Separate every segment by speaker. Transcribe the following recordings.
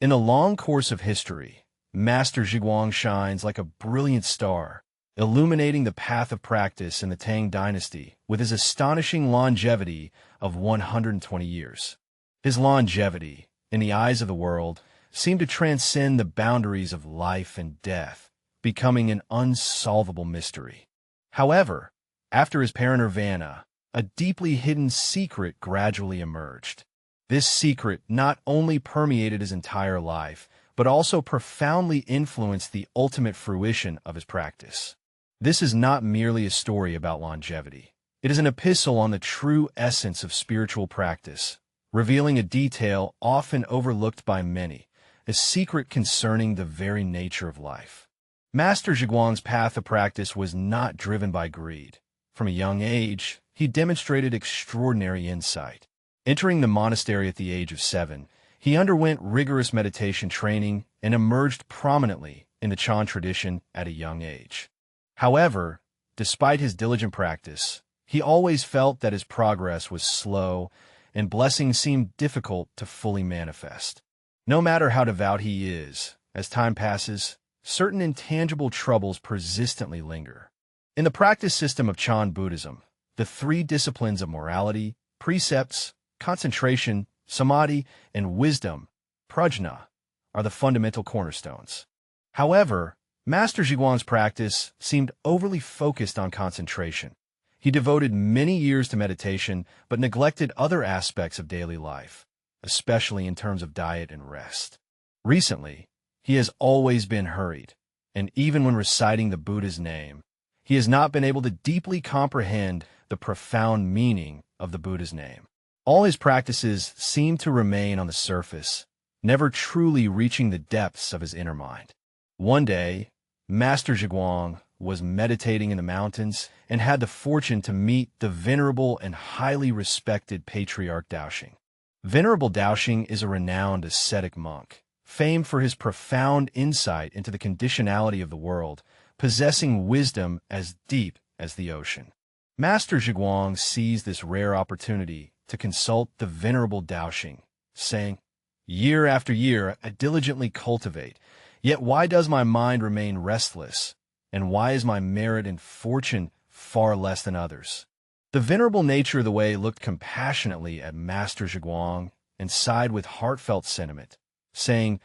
Speaker 1: In the long course of history, Master Zhiguang shines like a brilliant star, illuminating the path of practice in the Tang dynasty with his astonishing longevity of 120 years. His longevity, in the eyes of the world, seemed to transcend the boundaries of life and death, becoming an unsolvable mystery. However, after his parinirvana, a deeply hidden secret gradually emerged. This secret not only permeated his entire life, but also profoundly influenced the ultimate fruition of his practice. This is not merely a story about longevity. It is an epistle on the true essence of spiritual practice, revealing a detail often overlooked by many, a secret concerning the very nature of life. Master Zhiguang's path of practice was not driven by greed. From a young age, he demonstrated extraordinary insight. Entering the monastery at the age of 7, he underwent rigorous meditation training and emerged prominently in the Chan tradition at a young age. However, despite his diligent practice, he always felt that his progress was slow and blessings seemed difficult to fully manifest. No matter how devout he is, as time passes, certain intangible troubles persistently linger. In the practice system of Chan Buddhism, the three disciplines of morality, precepts, concentration, samadhi, and wisdom, prajna, are the fundamental cornerstones. However, Master Zhiguang's practice seemed overly focused on concentration. He devoted many years to meditation, but neglected other aspects of daily life, especially in terms of diet and rest. Recently, he has always been hurried, and even when reciting the Buddha's name, he has not been able to deeply comprehend the profound meaning of the Buddha's name. All his practices seem to remain on the surface, never truly reaching the depths of his inner mind. One day, Master Zhiguang was meditating in the mountains and had the fortune to meet the venerable and highly respected Patriarch Daoxing. Venerable Daoxing is a renowned ascetic monk, famed for his profound insight into the conditionality of the world, possessing wisdom as deep as the ocean. Master Zhiguang seized this rare opportunity to consult the venerable Daoxing, saying, "Year after year I diligently cultivate, yet why does my mind remain restless, and why is my merit and fortune far less than others?" The venerable nature of the way looked compassionately at Master Zhiguang and sighed with heartfelt sentiment, saying,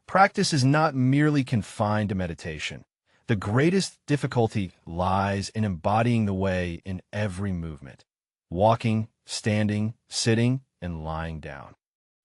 Speaker 1: "Practice is not merely confined to meditation. The greatest difficulty lies in embodying the way in every movement, walking, standing, sitting, and lying down."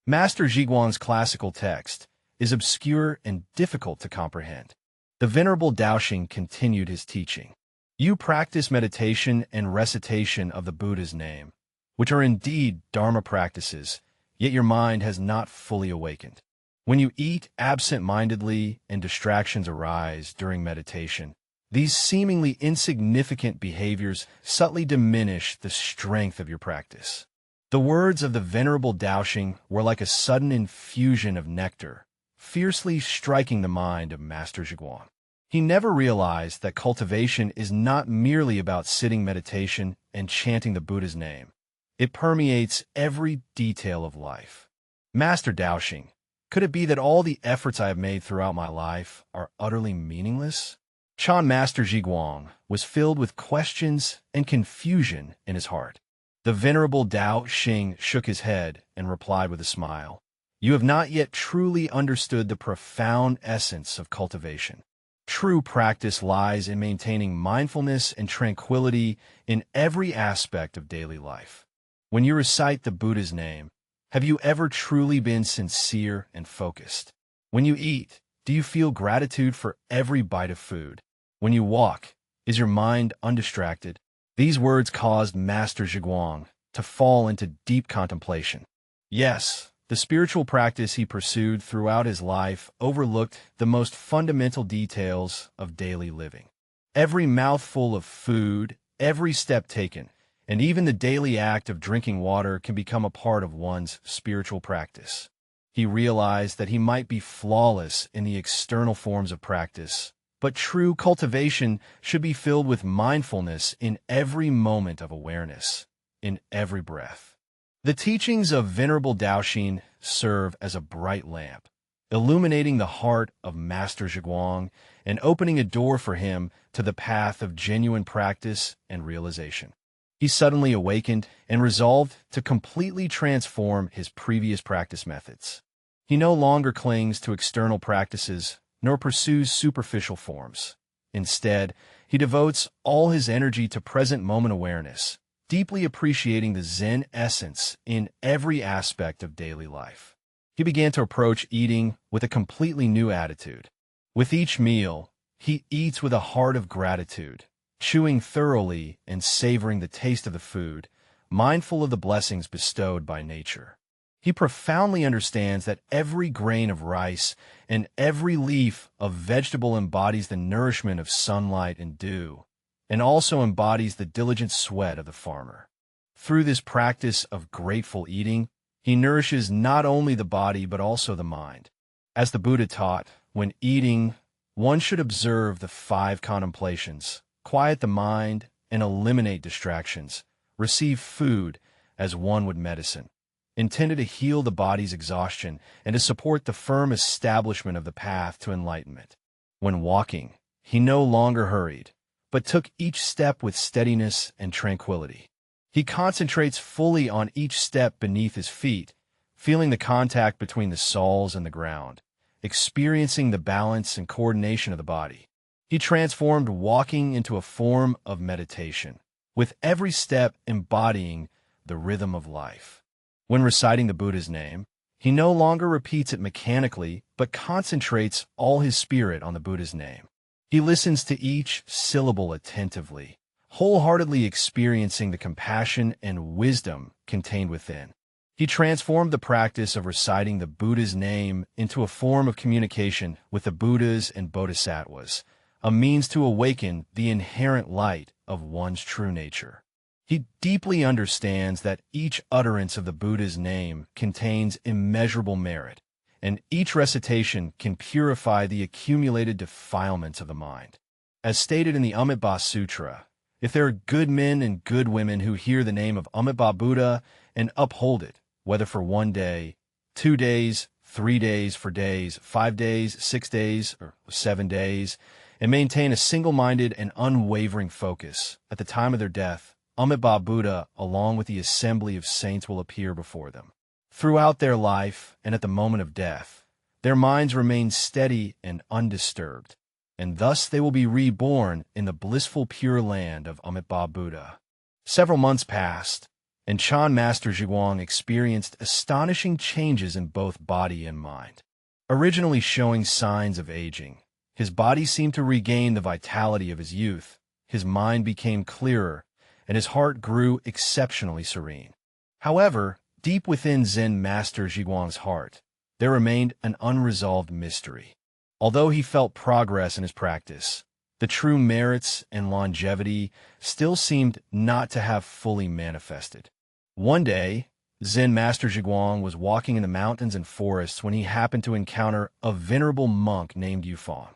Speaker 1: Master Zhiguang's classical text is obscure and difficult to comprehend. The venerable Daoxing continued his teaching. "You practice meditation and recitation of the Buddha's name, which are indeed Dharma practices, yet your mind has not fully awakened. When you eat absent-mindedly and distractions arise during meditation, these seemingly insignificant behaviors subtly diminish the strength of your practice." The words of the venerable Daoxing were like a sudden infusion of nectar, fiercely striking the mind of Master Zhiguang. He never realized that cultivation is not merely about sitting meditation and chanting the Buddha's name. It permeates every detail of life. "Master Daoxing, could it be that all the efforts I have made throughout my life are utterly meaningless?" Chan Master Zhiguang was filled with questions and confusion in his heart. The venerable Daoxing shook his head and replied with a smile, "You have not yet truly understood the profound essence of cultivation. True practice lies in maintaining mindfulness and tranquility in every aspect of daily life. When you recite the Buddha's name, have you ever truly been sincere and focused? When you eat, do you feel gratitude for every bite of food? When you walk, is your mind undistracted?" These words caused Master Zhiguang to fall into deep contemplation. Yes, the spiritual practice he pursued throughout his life overlooked the most fundamental details of daily living. Every mouthful of food, every step taken, and even the daily act of drinking water can become a part of one's spiritual practice. He realized that he might be flawless in the external forms of practice, but true cultivation should be filled with mindfulness in every moment of awareness, in every breath. The teachings of Venerable Daoxing serve as a bright lamp, illuminating the heart of Master Zhiguang and opening a door for him to the path of genuine practice and realization. He suddenly awakened and resolved to completely transform his previous practice methods. He no longer clings to external practices nor pursues superficial forms. Instead, he devotes all his energy to present moment awareness, deeply appreciating the Zen essence in every aspect of daily life. He began to approach eating with a completely new attitude. With each meal, he eats with a heart of gratitude, chewing thoroughly and savoring the taste of the food, mindful of the blessings bestowed by nature. He profoundly understands that every grain of rice and every leaf of vegetable embodies the nourishment of sunlight and dew, and also embodies the diligent sweat of the farmer. Through this practice of grateful eating, he nourishes not only the body but also the mind. As the Buddha taught, when eating, one should observe the 5 contemplations, quiet the mind and eliminate distractions, receive food as one would medicine, intended to heal the body's exhaustion and to support the firm establishment of the path to enlightenment. When walking, he no longer hurried, but took each step with steadiness and tranquility. He concentrates fully on each step beneath his feet, feeling the contact between the soles and the ground, experiencing the balance and coordination of the body. He transformed walking into a form of meditation, with every step embodying the rhythm of life. When reciting the Buddha's name, he no longer repeats it mechanically, but concentrates all his spirit on the Buddha's name. He listens to each syllable attentively, wholeheartedly experiencing the compassion and wisdom contained within. He transformed the practice of reciting the Buddha's name into a form of communication with the Buddhas and Bodhisattvas, a means to awaken the inherent light of one's true nature. He deeply understands that each utterance of the Buddha's name contains immeasurable merit, and each recitation can purify the accumulated defilements of the mind. As stated in the Amitabha Sutra, if there are good men and good women who hear the name of Amitabha Buddha and uphold it, whether for 1 day, 2 days, 3 days, 4 days, 5 days, 6 days, or 7 days, and maintain a single-minded and unwavering focus, at the time of their death, Amitabha Buddha, along with the assembly of saints, will appear before them. Throughout their life and at the moment of death, their minds remain steady and undisturbed, and thus they will be reborn in the blissful pure land of Amitabha Buddha. Several months passed, and Chan Master Zhiguang experienced astonishing changes in both body and mind. Originally showing signs of aging, his body seemed to regain the vitality of his youth, his mind became clearer, and his heart grew exceptionally serene. However, deep within Zen Master Zhiguang's heart, there remained an unresolved mystery. Although he felt progress in his practice, the true merits and longevity still seemed not to have fully manifested. One day, Zen Master Zhiguang was walking in the mountains and forests when he happened to encounter a venerable monk named Yufeng.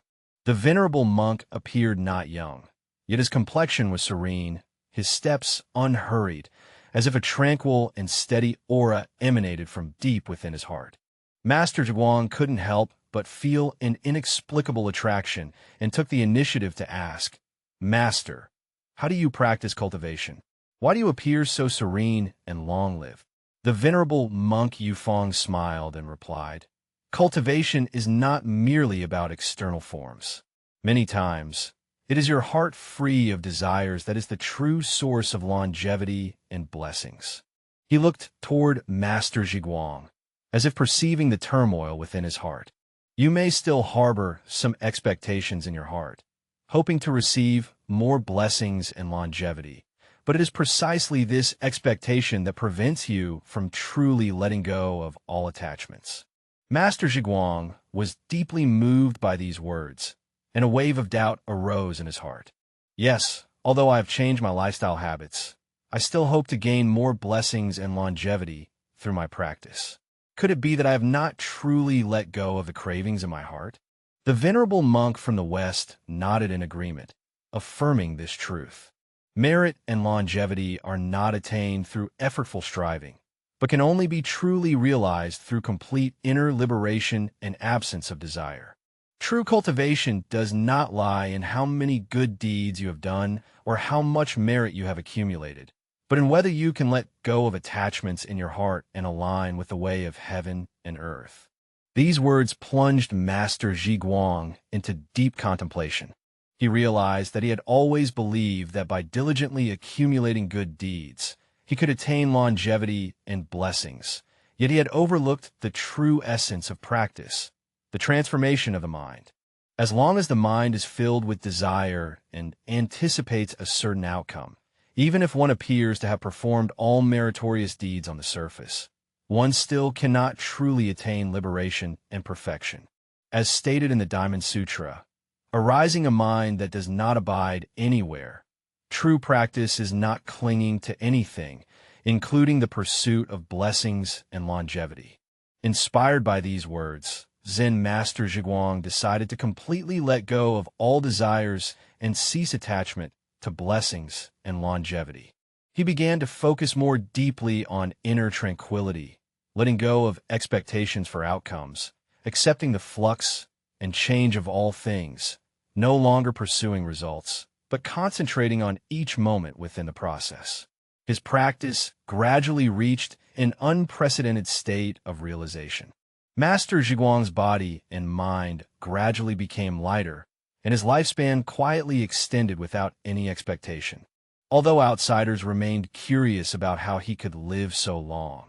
Speaker 1: The venerable monk appeared not young, yet his complexion was serene, his steps unhurried, as if a tranquil and steady aura emanated from deep within his heart. Master Zhiguang couldn't help but feel an inexplicable attraction and took the initiative to ask, "Master, how do you practice cultivation? Why do you appear so serene and long-lived?" The venerable monk Yufeng smiled and replied, "Cultivation is not merely about external forms. Many times, it is your heart free of desires that is the true source of longevity and blessings." He looked toward Master Zhiguang, as if perceiving the turmoil within his heart. You may still harbor some expectations in your heart, hoping to receive more blessings and longevity, but it is precisely this expectation that prevents you from truly letting go of all attachments. Master Zhiguang was deeply moved by these words, and a wave of doubt arose in his heart. Yes, although I have changed my lifestyle habits, I still hope to gain more blessings and longevity through my practice. Could it be that I have not truly let go of the cravings in my heart? The venerable monk from the West nodded in agreement, affirming this truth. Merit and longevity are not attained through effortful striving, but can only be truly realized through complete inner liberation and absence of desire. True cultivation does not lie in how many good deeds you have done or how much merit you have accumulated, but in whether you can let go of attachments in your heart and align with the way of heaven and earth. These words plunged Master Zhiguang into deep contemplation. He realized that he had always believed that by diligently accumulating good deeds, he could attain longevity and blessings, yet he had overlooked the true essence of practice, the transformation of the mind. As long as the mind is filled with desire and anticipates a certain outcome, even if one appears to have performed all meritorious deeds on the surface, one still cannot truly attain liberation and perfection. As stated in the Diamond Sutra, arising a mind that does not abide anywhere, true practice is not clinging to anything, including the pursuit of blessings and longevity. Inspired by these words, Zen Master Zhiguang decided to completely let go of all desires and cease attachment to blessings and longevity. He began to focus more deeply on inner tranquility, letting go of expectations for outcomes, accepting the flux and change of all things, no longer pursuing results, but concentrating on each moment within the process. His practice gradually reached an unprecedented state of realization. Master Zhiguang's body and mind gradually became lighter, and his lifespan quietly extended without any expectation. Although outsiders remained curious about how he could live so long,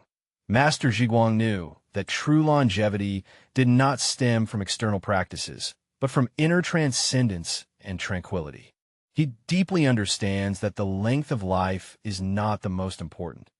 Speaker 1: Master Zhiguang knew that true longevity did not stem from external practices, but from inner transcendence and tranquility. He deeply understands that the length of life is not the most important.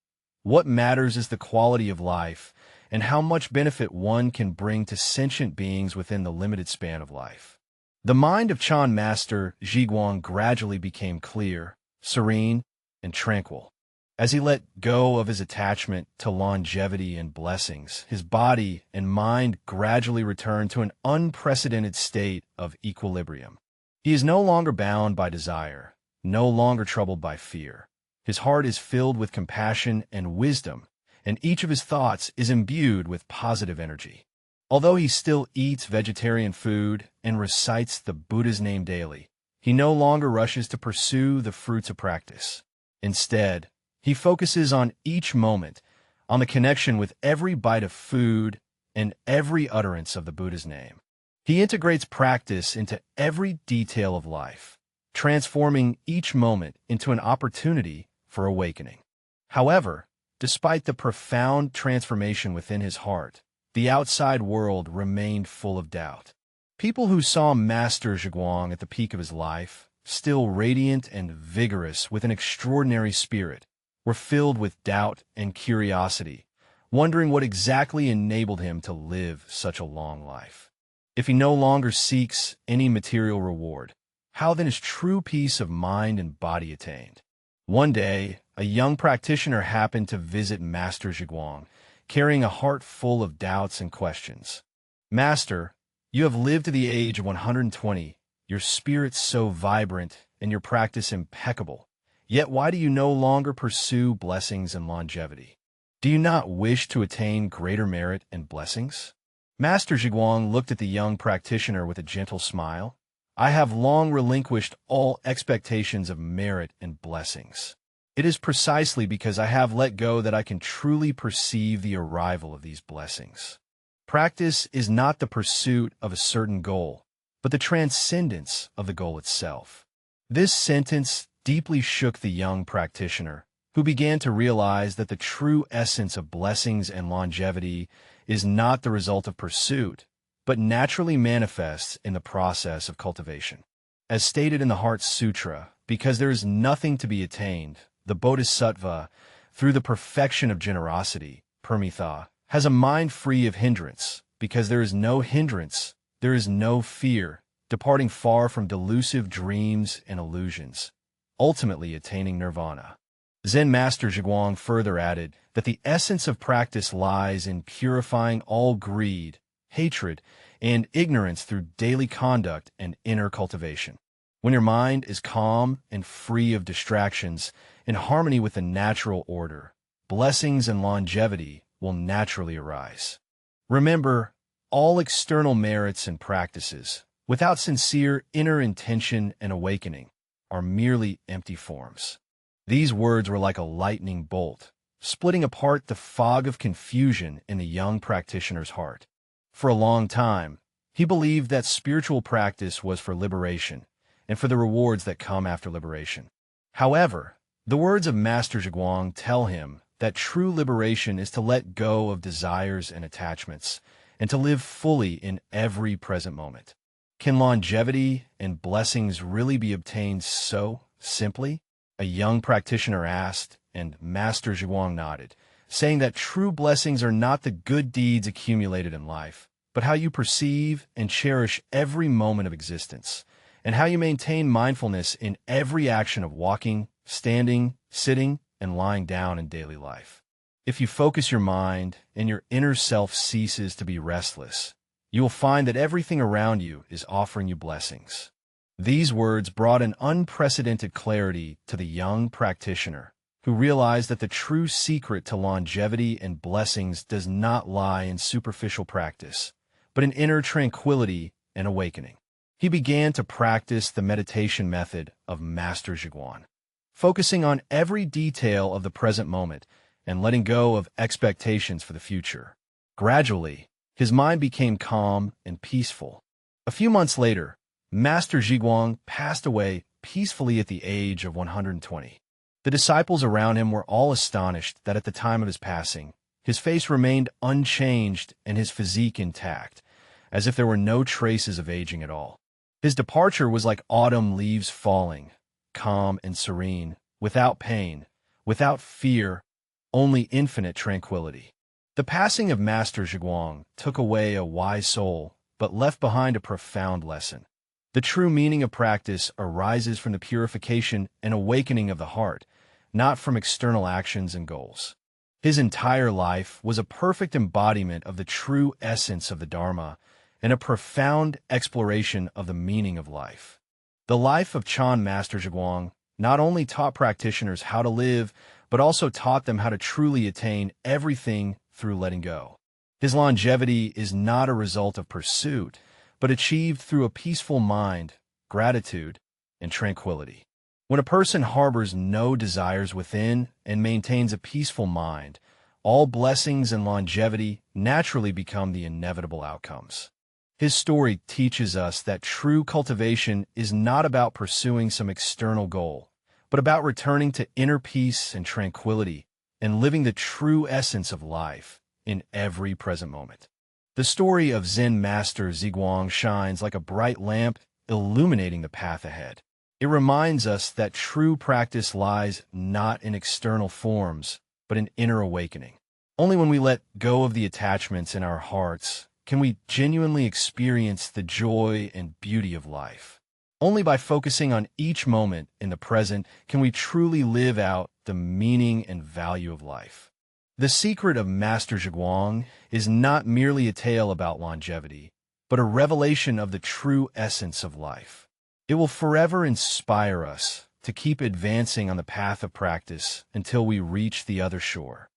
Speaker 1: What matters is the quality of life and how much benefit one can bring to sentient beings within the limited span of life. The mind of Chan Master Zhiguang gradually became clear, serene, and tranquil. As he let go of his attachment to longevity and blessings, his body and mind gradually returned to an unprecedented state of equilibrium. He is no longer bound by desire, no longer troubled by fear. His heart is filled with compassion and wisdom, and each of his thoughts is imbued with positive energy. Although he still eats vegetarian food and recites the Buddha's name daily, he no longer rushes to pursue the fruits of practice. Instead, he focuses on each moment, on the connection with every bite of food and every utterance of the Buddha's name. He integrates practice into every detail of life, transforming each moment into an opportunity for awakening. However, despite the profound transformation within his heart, the outside world remained full of doubt. People who saw Master Zhiguang at the peak of his life, still radiant and vigorous with an extraordinary spirit, were filled with doubt and curiosity, wondering what exactly enabled him to live such a long life. If he no longer seeks any material reward, how then is true peace of mind and body attained? One day, a young practitioner happened to visit Master Zhiguang, carrying a heart full of doubts and questions. "Master, you have lived to the age of 120, your spirit so vibrant and your practice impeccable. Yet why do you no longer pursue blessings and longevity? Do you not wish to attain greater merit and blessings?" Master Zhiguang looked at the young practitioner with a gentle smile. "I have long relinquished all expectations of merit and blessings. It is precisely because I have let go that I can truly perceive the arrival of these blessings. Practice is not the pursuit of a certain goal, but the transcendence of the goal itself." This sentence deeply shook the young practitioner, who began to realize that the true essence of blessings and longevity is not the result of pursuit, but naturally manifests in the process of cultivation. As stated in the Heart Sutra, because there is nothing to be attained, the Bodhisattva, through the perfection of generosity, Paramitha, has a mind free of hindrance. Because there is no hindrance, there is no fear, departing far from delusive dreams and illusions, ultimately attaining nirvana. Zen Master Zhiguang further added that the essence of practice lies in purifying all greed, hatred, and ignorance through daily conduct and inner cultivation. When your mind is calm and free of distractions, in harmony with the natural order, blessings and longevity will naturally arise. Remember, all external merits and practices, without sincere inner intention and awakening, are merely empty forms. These words were like a lightning bolt, splitting apart the fog of confusion in the young practitioner's heart. For a long time, he believed that spiritual practice was for liberation and for the rewards that come after liberation. However, the words of Master Zhiguang tell him that true liberation is to let go of desires and attachments and to live fully in every present moment. Can longevity and blessings really be obtained so simply? A young practitioner asked, and Master Zhiguang nodded, saying that true blessings are not the good deeds accumulated in life, but how you perceive and cherish every moment of existence, and how you maintain mindfulness in every action of walking, standing, sitting, and lying down in daily life. If you focus your mind and your inner self ceases to be restless, you will find that everything around you is offering you blessings. These words brought an unprecedented clarity to the young practitioner, who realized that the true secret to longevity and blessings does not lie in superficial practice, but in inner tranquility and awakening. He began to practice the meditation method of Master Zhiguang, focusing on every detail of the present moment and letting go of expectations for the future. Gradually, his mind became calm and peaceful. A few months later, Master Zhiguang passed away peacefully at the age of 120. The disciples around him were all astonished that at the time of his passing, his face remained unchanged and his physique intact, as if there were no traces of aging at all. His departure was like autumn leaves falling, calm and serene, without pain, without fear, only infinite tranquility. The passing of Master Zhiguang took away a wise soul, but left behind a profound lesson. The true meaning of practice arises from the purification and awakening of the heart, not from external actions and goals. His entire life was a perfect embodiment of the true essence of the Dharma and a profound exploration of the meaning of life. The life of Chan Master Zhiguang not only taught practitioners how to live, but also taught them how to truly attain everything through letting go. His longevity is not a result of pursuit, but achieved through a peaceful mind, gratitude, and tranquility. When a person harbors no desires within and maintains a peaceful mind, all blessings and longevity naturally become the inevitable outcomes. His story teaches us that true cultivation is not about pursuing some external goal, but about returning to inner peace and tranquility and living the true essence of life in every present moment. The story of Zen Master Zhiguang shines like a bright lamp illuminating the path ahead. It reminds us that true practice lies not in external forms, but in inner awakening. Only when we let go of the attachments in our hearts can we genuinely experience the joy and beauty of life. Only by focusing on each moment in the present can we truly live out the meaning and value of life. The secret of Master Zhiguang is not merely a tale about longevity, but a revelation of the true essence of life. It will forever inspire us to keep advancing on the path of practice until we reach the other shore.